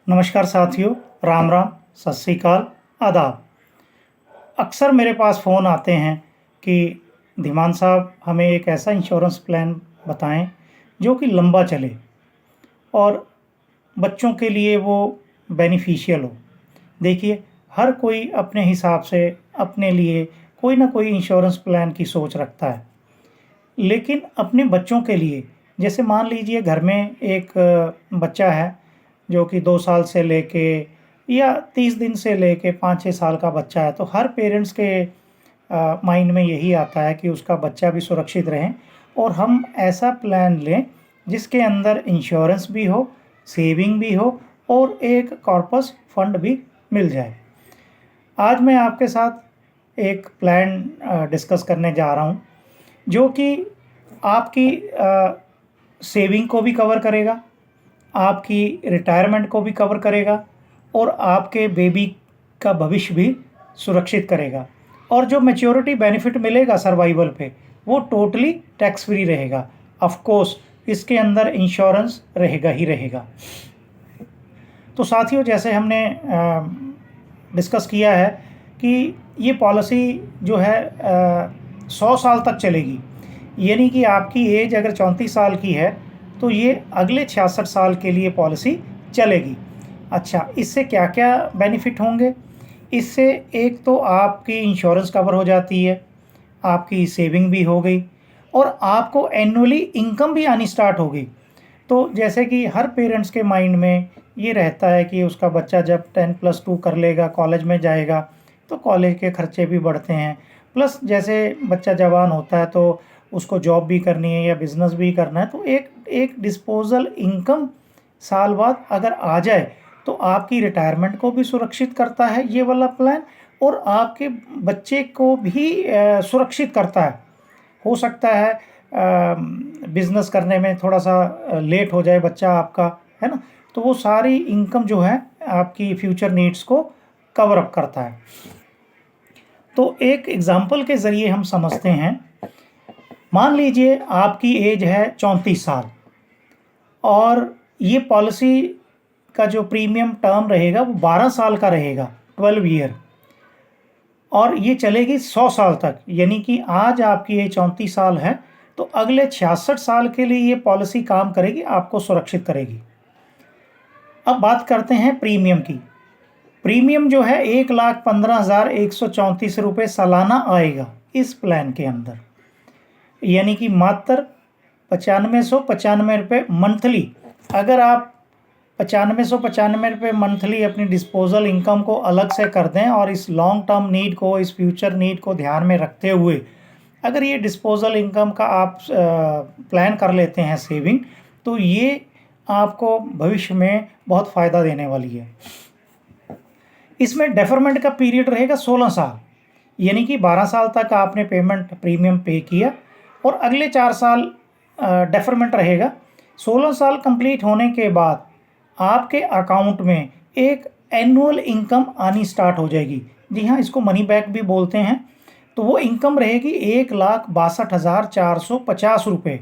नमस्कार साथियों, राम राम, सत श्री अकाल, आदाब। अक्सर मेरे पास फ़ोन आते हैं कि धीमान साहब हमें एक ऐसा इंश्योरेंस प्लान बताएं जो कि लंबा चले और बच्चों के लिए वो बेनिफिशियल हो। देखिए, हर कोई अपने हिसाब से अपने लिए कोई ना कोई इंश्योरेंस प्लान की सोच रखता है, लेकिन अपने बच्चों के लिए, जैसे मान लीजिए घर में एक बच्चा है जो कि 2 साल से लेके या 30 दिन से लेके 5-6 साल का बच्चा है, तो हर पेरेंट्स के माइंड में यही आता है कि उसका बच्चा भी सुरक्षित रहे और हम ऐसा प्लान लें जिसके अंदर इंश्योरेंस भी हो, सेविंग भी हो और एक कॉर्पस फंड भी मिल जाए। आज मैं आपके साथ एक प्लान डिस्कस करने जा रहा हूँ जो कि आपकी सेविंग को भी कवर करेगा, आपकी रिटायरमेंट को भी कवर करेगा और आपके बेबी का भविष्य भी सुरक्षित करेगा। और जो मैच्योरिटी बेनिफिट मिलेगा सर्वाइवल पे, वो टोटली टैक्स फ्री रहेगा। ऑफ कोर्स इसके अंदर इंश्योरेंस रहेगा ही रहेगा। तो साथियों, जैसे हमने डिस्कस किया है कि ये पॉलिसी जो है 100 साल तक चलेगी, यानी कि आपकी एज अगर 34 साल की है तो ये अगले 66 साल के लिए पॉलिसी चलेगी। अच्छा, इससे क्या क्या बेनिफिट होंगे? इससे एक तो आपकी इंश्योरेंस कवर हो जाती है, आपकी सेविंग भी हो गई और आपको एनुअली इनकम भी आनी स्टार्ट हो गई। तो जैसे कि हर पेरेंट्स के माइंड में ये रहता है कि उसका बच्चा जब 10+2 कर लेगा, कॉलेज में जाएगा, तो कॉलेज के खर्चे भी बढ़ते हैं। प्लस जैसे बच्चा जवान होता है तो उसको जॉब भी करनी है या बिज़नेस भी करना है, तो एक एक डिस्पोजल इनकम साल बाद अगर आ जाए तो आपकी रिटायरमेंट को भी सुरक्षित करता है ये वाला प्लान और आपके बच्चे को भी सुरक्षित करता है। हो सकता है बिज़नेस करने में थोड़ा सा लेट हो जाए बच्चा आपका, है ना? तो वो सारी इनकम जो है आपकी फ्यूचर नीड्स को कवर अप करता है। तो एक एग्जांपल के ज़रिए हम समझते हैं। मान लीजिए आपकी एज है 34 साल और ये पॉलिसी का जो प्रीमियम टर्म रहेगा वो 12 साल का रहेगा, 12 ईयर, और ये चलेगी 100 साल तक। यानी कि आज आपकी एज 34 साल है तो अगले 66 साल के लिए ये पॉलिसी काम करेगी, आपको सुरक्षित करेगी। अब बात करते हैं प्रीमियम की। प्रीमियम जो है 1,15,134 रुपये सालाना आएगा इस प्लान के अंदर, यानी कि मात्र 9595 रुपये मंथली। अगर आप 9595 रुपये मंथली अपनी डिस्पोजल इनकम को अलग से कर दें और इस लॉन्ग टर्म नीड को, इस फ्यूचर नीड को ध्यान में रखते हुए अगर ये डिस्पोजल इनकम का आप प्लान कर लेते हैं सेविंग, तो ये आपको भविष्य में बहुत फ़ायदा देने वाली है। इसमें डेफरमेंट का पीरियड रहेगा 16 साल, यानी कि 12 साल तक आपने पेमेंट प्रीमियम पे किया और अगले 4 साल डेफरमेंट रहेगा। 16 साल कंप्लीट होने के बाद आपके अकाउंट में एक एनुअल इनकम आनी स्टार्ट हो जाएगी। जी हाँ, इसको मनी बैक भी बोलते हैं। तो वो इनकम रहेगी 1,62,450 रुपये।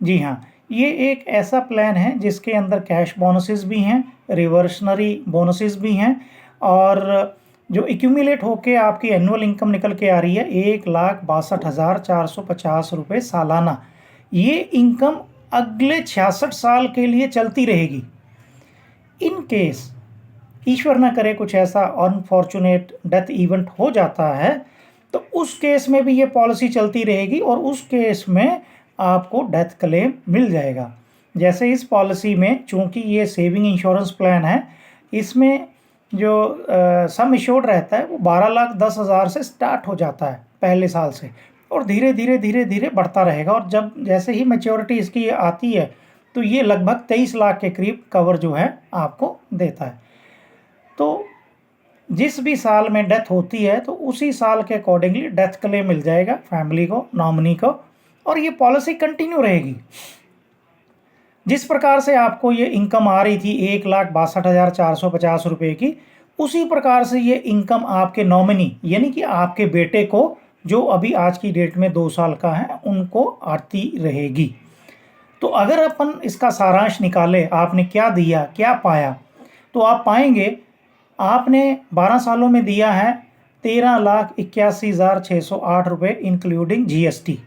जी हाँ, ये एक ऐसा प्लान है जिसके अंदर कैश बोनसेस भी हैं, रिवर्सनरी बोनसेस भी हैं और जो एक्यूमुलेट होके आपकी एनुअल इनकम निकल के आ रही है 1,62,450 रुपये सालाना। ये इनकम अगले 66 साल के लिए चलती रहेगी। इन केस ईश्वर ना करे कुछ ऐसा अनफॉर्चुनेट डेथ इवेंट हो जाता है तो उस केस में भी ये पॉलिसी चलती रहेगी और उस केस में आपको डेथ क्लेम मिल जाएगा। जैसे इस पॉलिसी में, चूंकि ये सेविंग इंश्योरेंस प्लान है, इसमें जो सम इंश्योर्ड रहता है वो 12,10,000 से स्टार्ट हो जाता है पहले साल से और धीरे धीरे धीरे धीरे बढ़ता रहेगा और जब जैसे ही मैच्योरिटी इसकी आती है तो ये लगभग 23 लाख के करीब कवर जो है आपको देता है। तो जिस भी साल में डेथ होती है तो उसी साल के अकॉर्डिंगली डेथ क्लेम मिल जाएगा फैमिली को, नॉमिनी को, और ये पॉलिसी कंटिन्यू रहेगी। जिस प्रकार से आपको ये इनकम आ रही थी 1,62,450 रुपये की, उसी प्रकार से ये इनकम आपके नॉमिनी यानी कि आपके बेटे को, जो अभी आज की डेट में 2 साल का है, उनको आती रहेगी। तो अगर अपन इसका सारांश निकाले, आपने क्या दिया क्या पाया, तो आप पाएंगे आपने 12 सालों में दिया है 13,81,608 रुपये इंक्लूडिंग जीएसटी,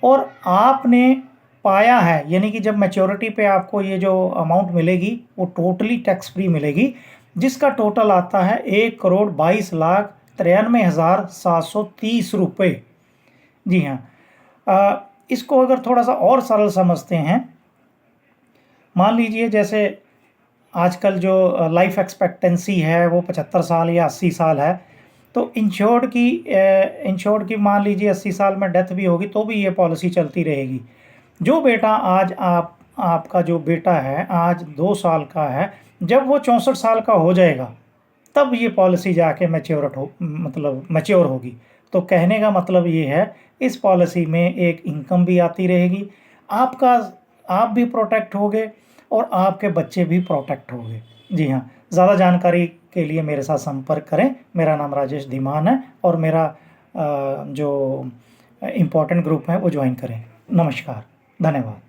और आपने पाया है, यानी कि जब मैच्योरिटी पे आपको ये जो अमाउंट मिलेगी वो टोटली टैक्स फ्री मिलेगी, जिसका टोटल आता है 1,22,93,730 रुपये। जी हाँ, इसको अगर थोड़ा सा और सरल समझते हैं, मान लीजिए जैसे आजकल जो लाइफ एक्सपेक्टेंसी है वो 75 साल या 80 साल है, तो इंश्योर्ड की मान लीजिए 80 साल में डेथ भी होगी तो भी ये पॉलिसी चलती रहेगी। जो बेटा आज आपका जो बेटा है आज 2 साल का है, जब वो 64 साल का हो जाएगा तब ये पॉलिसी जाके मैच्योर होगी। तो कहने का मतलब ये है, इस पॉलिसी में एक इनकम भी आती रहेगी, आप भी प्रोटेक्ट होगे और आपके बच्चे भी प्रोटेक्ट होंगे। जी हाँ, ज़्यादा जानकारी के लिए मेरे साथ संपर्क करें। मेरा नाम राजेश धीमान है और मेरा जो इम्पोर्टेंट ग्रुप है वो ज्वाइन करें। नमस्कार, धन्यवाद।